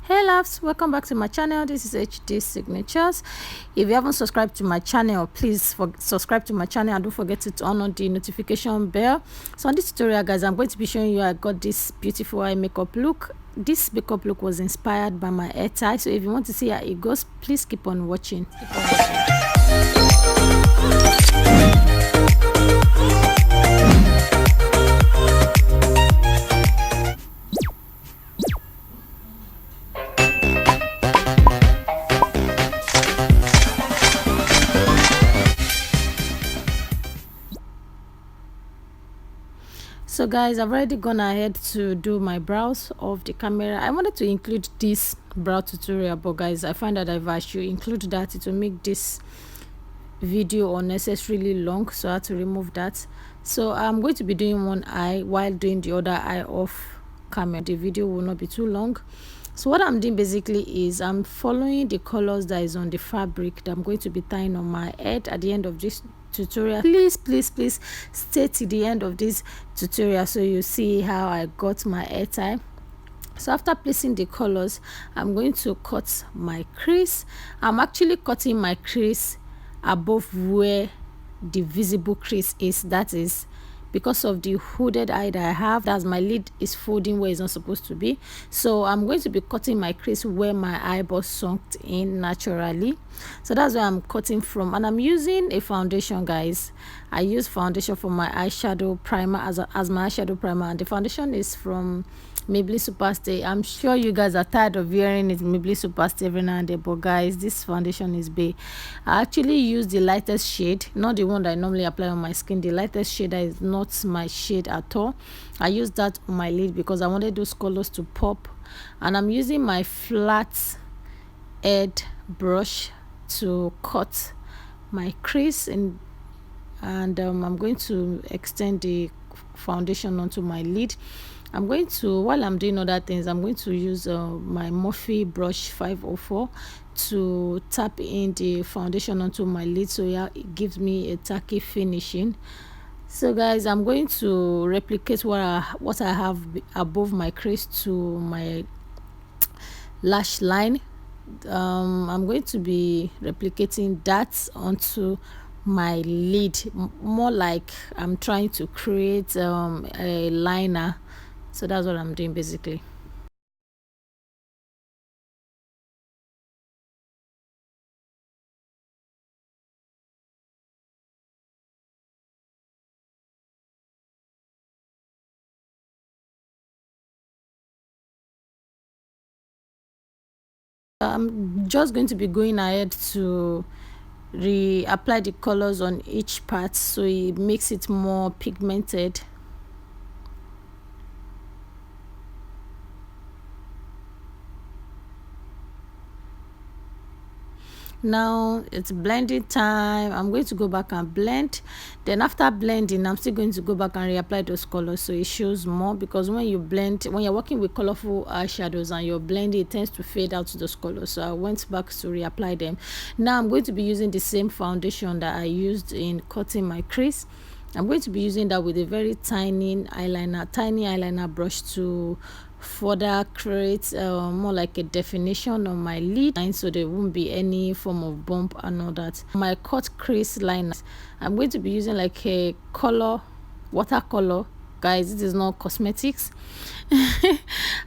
Hey loves, welcome back to my channel. This is HD Signatures. If you haven't subscribed to my channel, please subscribe to my channel and don't forget to turn on the notification bell. So on this tutorial, guys, I'm going to be showing you I got this beautiful eye makeup look. This makeup look was inspired by my hair tie, so if you want to see how it goes, please keep on watching. So guys, I've already gone ahead to do my brows off the camera. I wanted to include this brow tutorial, but guys, I find that if I should include that, it will make this video unnecessarily long, so I had to remove that. So I'm going to be doing one eye while doing the other eye off camera. The video will not be too long. So what I'm doing basically is I'm following the colors that is on the fabric that I'm going to be tying on my head at the end of this tutorial. Please stay to the end of this tutorial so you see how I got my hair tie. So after placing the colors, I'm going to cut my crease. I'm actually cutting my crease above where the visible crease is. That is because of the hooded eye that I have, that's my lid is folding where it's not supposed to be. So I'm going to be cutting my crease where my eyeball sunk in naturally. So that's where I'm cutting from, and I'm using a foundation, guys. I use foundation for my eyeshadow primer as my eyeshadow primer, and the foundation is from Maybelline Superstay. I'm sure you guys are tired of wearing it Maybelline Superstay every now and then, but guys, this foundation is big. I actually use the lightest shade, not the one that I normally apply on my skin, the lightest shade that is not my shade at all. I use that on my lid because I wanted those colors to pop, and I'm using my flat head brush to cut my crease and I'm going to extend the foundation onto my lid. I'm going to, while I'm doing other things, I'm going to use my Morphe brush 504 to tap in the foundation onto my lid, so yeah, it gives me a tacky finishing. So guys, I'm going to replicate what I have above my crease to my lash line. I'm going to be replicating that onto my lid, more like I'm trying to create a liner. So that's what I'm doing basically. I'm just going to be going ahead to reapply the colors on each part so it makes it more pigmented. Now it's blending time. I'm going to go back and blend. Then after blending, I'm still going to go back and reapply those colors so it shows more, because when you blend, when you're working with colorful eyeshadows and you're blending, it tends to fade out those colors. So I went back to reapply them. Now I'm going to be using the same foundation that I used in cutting my crease. I'm going to be using that with a very tiny eyeliner brush to further create more like a definition on my lid line, so there won't be any form of bump and all that. My cut crease liner, I'm going to be using like a watercolor, guys. This is not cosmetics.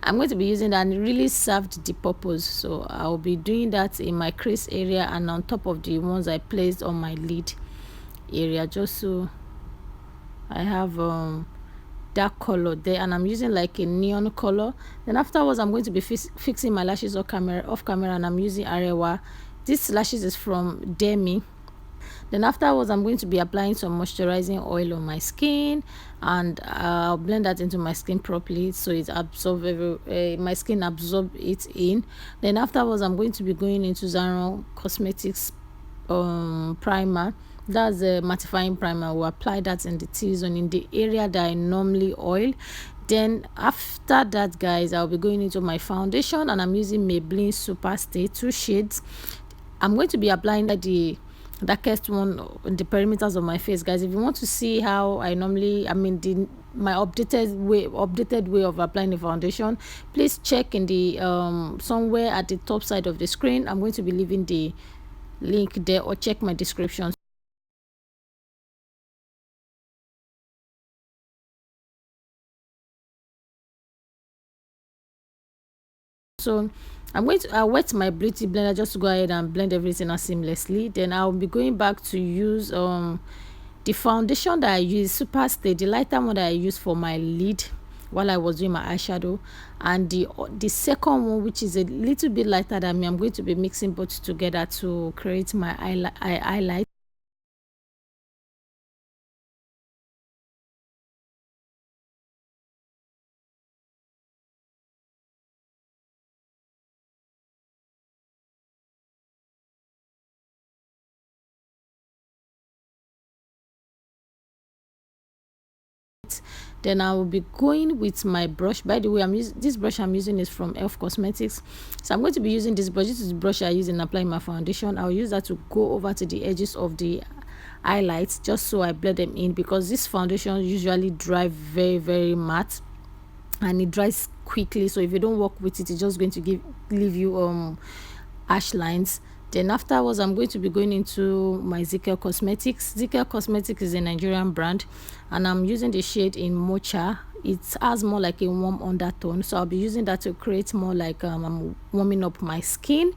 I'm going to be using that, and it really served the purpose, so I'll be doing that in my crease area and on top of the ones I placed on my lid area, just so I have that color there, and I'm using like a neon color. Then afterwards, I'm going to be fixing my lashes off camera, and I'm using Arewa. This lashes is from Demi. Then afterwards, I'm going to be applying some moisturizing oil on my skin, and I'll blend that into my skin properly so it absorbs my skin absorb it in. Then afterwards, I'm going to be going into Zara Cosmetics primer. That's a mattifying primer. We'll apply that in the T-zone, in the area that I normally oil. Then after that, guys, I'll be going into my foundation, and I'm using Maybelline Superstay 2 shades. I'm going to be applying the darkest one on the perimeters of my face, guys. If you want to see how I normally, the my updated way of applying the foundation, please check in the somewhere at the top side of the screen. I'm going to be leaving the link there, or check my description. So I wet my beauty blender just to go ahead and blend everything out seamlessly. Then I'll be going back to use the foundation that I use, Super Stay, the lighter one that I use for my lid while I was doing my eyeshadow, and the second one, which is a little bit lighter than me. I'm going to be mixing both together to create my highlight. Then I will be going with my brush. By the way, this brush I'm using is from Elf Cosmetics, so I'm going to be using this brush. This is the brush I use in applying my foundation. I'll use that to go over to the edges of the highlights, just so I blend them in, because this foundation usually dry very matte and it dries quickly. So if you don't work with it, it's just going to leave you ash lines. Then afterwards, I'm going to be going into my ZK Cosmetics. ZK Cosmetics is a Nigerian brand, and I'm using the shade in Mocha. It has more like a warm undertone, so I'll be using that to create more like I'm warming up my skin.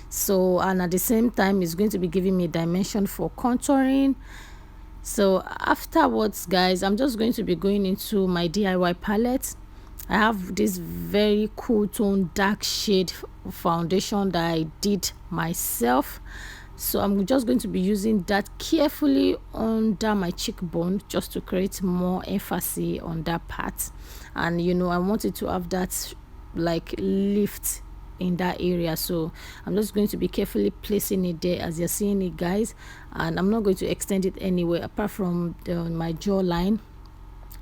So, and at the same time, it's going to be giving me dimension for contouring. So afterwards, guys, I'm just going to be going into my DIY palette. I have this very cool tone dark shade foundation that I did myself, so I'm just going to be using that carefully under my cheekbone, just to create more emphasis on that part. And you know, I wanted to have that like lift in that area, so I'm just going to be carefully placing it there as you're seeing it, guys. And I'm not going to extend it anywhere apart from my jawline.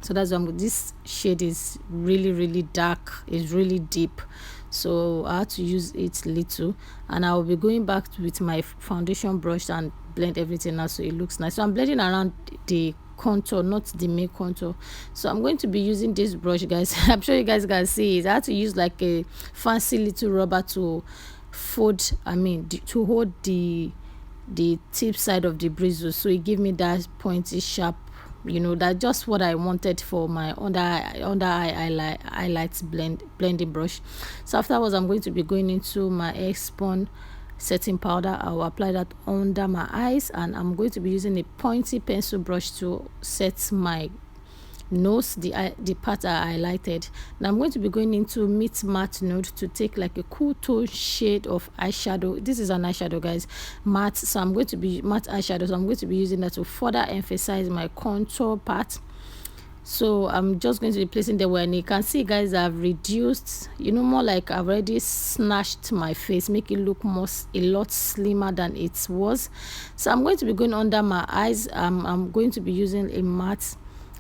So that's why this shade is really dark, it's really deep, so I had to use it little. And I will be going back with my foundation brush and blend everything out so it looks nice. So I'm blending around the contour, not the main contour. So I'm going to be using this brush, guys. I'm sure you guys can see it. I had to use like a fancy little rubber to fold, to hold the tip side of the bristle, so it gave me that pointy sharp, you know, that just what I wanted for my under eye highlights blending brush. So afterwards, I'm going to be going into my X-Pon setting powder. I will apply that under my eyes, and I'm going to be using a pointy pencil brush to set my nose, the part I highlighted. Now I'm going to be going into Meet Matte Nude to take like a cool tone shade of eyeshadow. This is an eyeshadow, guys, matte, so I'm going to be matte eyeshadow, so I'm going to be using that to further emphasize my contour part. So I'm just going to be placing there, and you can see, guys, I've reduced, you know, more like I've already snatched my face, make it look a lot slimmer than it was. So I'm going to be going under my eyes. I'm going to be using a matte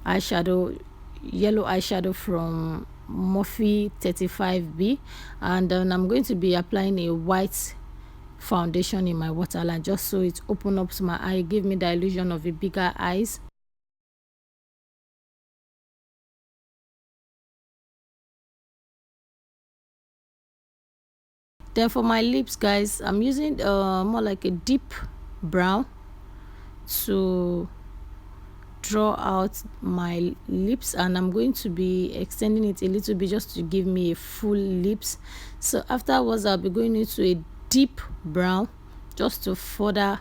eyeshadow, yellow eyeshadow from Morphe 35B, and then I'm going to be applying a white foundation in my waterline, just so it open up my eye, give me the illusion of a bigger eyes. Then for my lips, guys, I'm using more like a deep brown to draw out my lips, and I'm going to be extending it a little bit just to give me a full lips. So afterwards, I'll be going into a deep brown just to further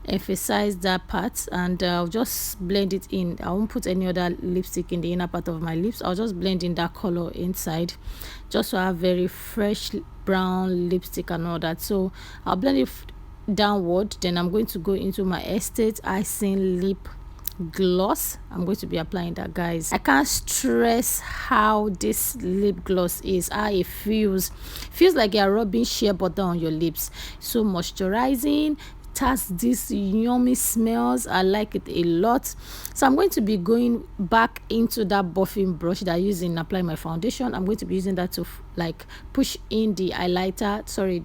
emphasize that part, and I'll just blend it in. I won't put any other lipstick in the inner part of my lips. I'll just blend in that color inside, just so I have very fresh brown lipstick and all that. So I'll blend it downward. Then I'm going to go into my Estate Icing Lip Gloss. I'm going to be applying that, guys. I can't stress how this lip gloss is, how it feels like you're rubbing shea butter on your lips. So moisturizing, it has this yummy smells. I like it a lot. So I'm going to be going back into that buffing brush that I use in applying my foundation. I'm going to be using that to like push in the highlighter, sorry,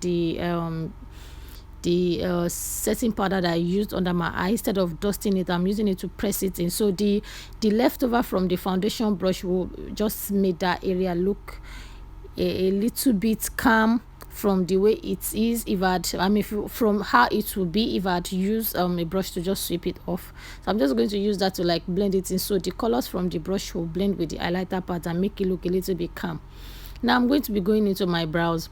the setting powder that I used under my eye. Instead of dusting it, I'm using it to press it in. So the leftover from the foundation brush will just make that area look a little bit calm from the way it is. If from how it will be if I'd use a brush to just sweep it off. So I'm just going to use that to like blend it in, so the colors from the brush will blend with the highlighter part and make it look a little bit calm. Now I'm going to be going into my brows.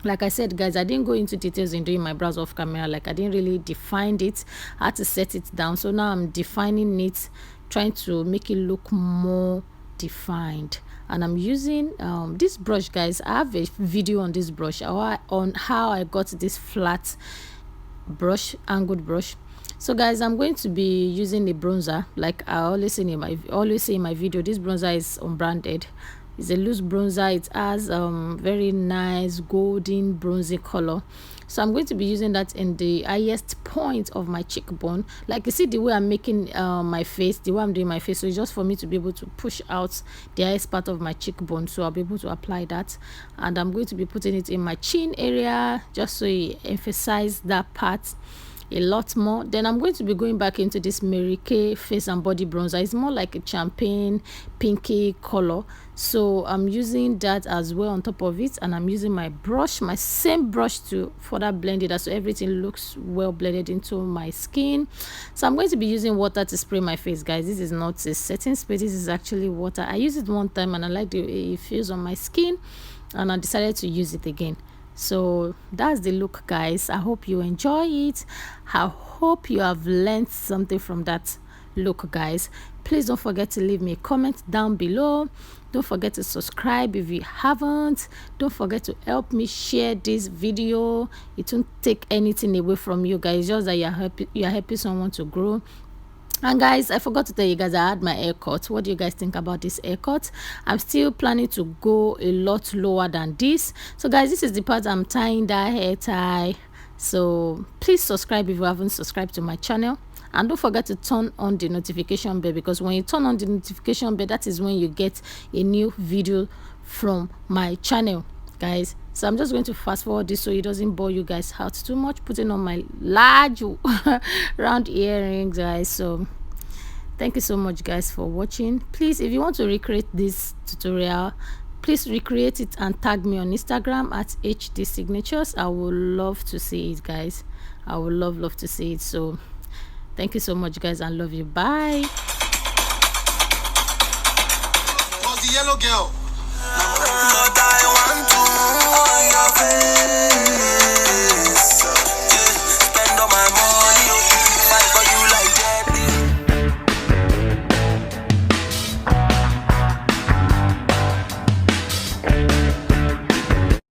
Like I said, guys, I didn't go into details in doing my brows off camera. Like, I didn't really define it. I had to set it down. So now I'm defining it, trying to make it look more defined. And I'm using this brush, guys. I have a video on this brush, on how I got this flat brush, angled brush. So guys, I'm going to be using a bronzer. Like I always say in my video, this bronzer is unbranded. It's a loose bronzer. It has very nice golden bronzy color. So I'm going to be using that in the highest point of my cheekbone. Like you see the way I'm making my face, the way I'm doing my face. So it's just for me to be able to push out the highest part of my cheekbone. So I'll be able to apply that. And I'm going to be putting it in my chin area, just so you emphasize that part a lot more. Then I'm going to be going back into this Mary Kay face and body bronzer. It's more like a champagne pinky color, so I'm using that as well on top of it. And I'm using my brush, my same brush, to further blend it so everything looks well blended into my skin. So I'm going to be using water to spray my face, guys. This is not a setting spray, this is actually water. I used it one time and I like the way it feels on my skin, and I decided to use it again. So that's the look, guys. I hope you enjoy it. I hope you have learned something from that look, guys. Please don't forget to leave me a comment down below. Don't forget to subscribe if you haven't. Don't forget to help me share this video. It won't take anything away from you, guys, just that you're helping someone to grow. And guys, I forgot to tell you guys, I had my haircut. What do you guys think about this haircut? I'm still planning to go a lot lower than this. So guys, this is the part I'm tying that hair tie. So please subscribe if you haven't subscribed to my channel. And don't forget to turn on the notification bell, because when you turn on the notification bell, that is when you get a new video from my channel, guys. So I'm just going to fast forward this so it doesn't bore you guys out too much, putting on my large round earrings, guys. So thank you so much, guys, for watching. Please, if you want to recreate this tutorial, please recreate it and tag me on Instagram at HD Signatures. I would love to see it, guys. I would love to see it. So thank you so much, guys, and love you. Bye. Was the yellow girl.